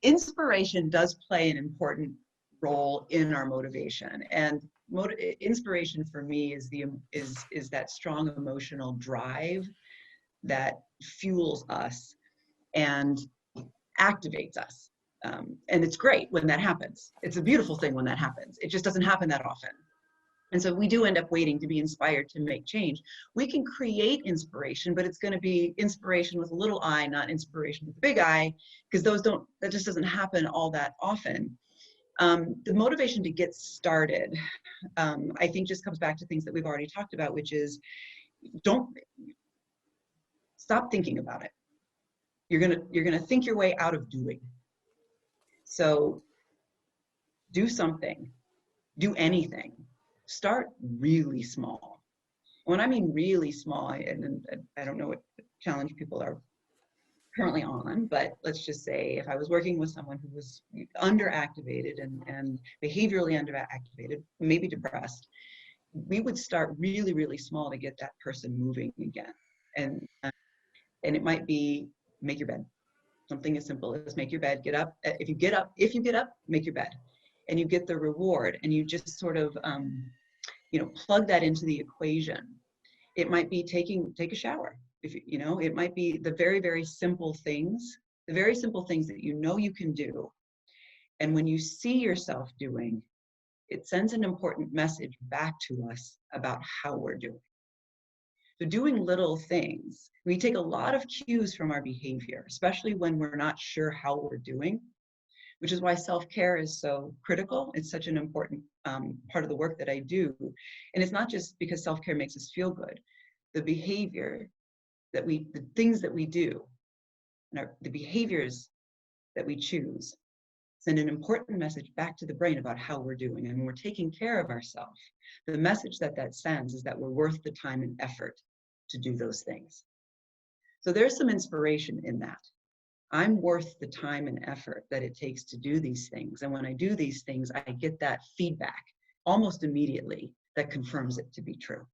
inspiration does play an important role in our motivation, and inspiration for me is that strong emotional drive that fuels us and activates us. And it's great when that happens. It's a beautiful thing when that happens. It just doesn't happen that often. And so we do end up waiting to be inspired to make change. We can create inspiration, but it's going to be inspiration with a little I, not inspiration with a big I, because that just doesn't happen all that often. The motivation to get started, I think, just comes back to things that we've already talked about, which is stop thinking about it. You're gonna think your way out of doing. So do something, do anything. Start really small. When I mean really small, and I don't know what challenge people are currently on, but let's just say if I was working with someone who was underactivated and behaviorally underactivated, maybe depressed, we would start really, really small to get that person moving again. And it might be make your bed. Something as simple as make your bed, get up. If you get up, make your bed. And you get the reward, and you just sort of, plug that into the equation. It might be take a shower. It might be the very, very simple things, that you can do. And when you see yourself doing, it sends an important message back to us about how we're doing. So doing little things, we take a lot of cues from our behavior, especially when we're not sure how we're doing, which is why self-care is so critical. It's such an important part of the work that I do. And it's not just because self-care makes us feel good. The things that we do, and the behaviors that we choose send an important message back to the brain about how we're doing. And when we're taking care of ourselves, the message that sends is that we're worth the time and effort to do those things. So there's some inspiration in that. I'm worth the time and effort that it takes to do these things. And when I do these things, I get that feedback almost immediately that confirms it to be true.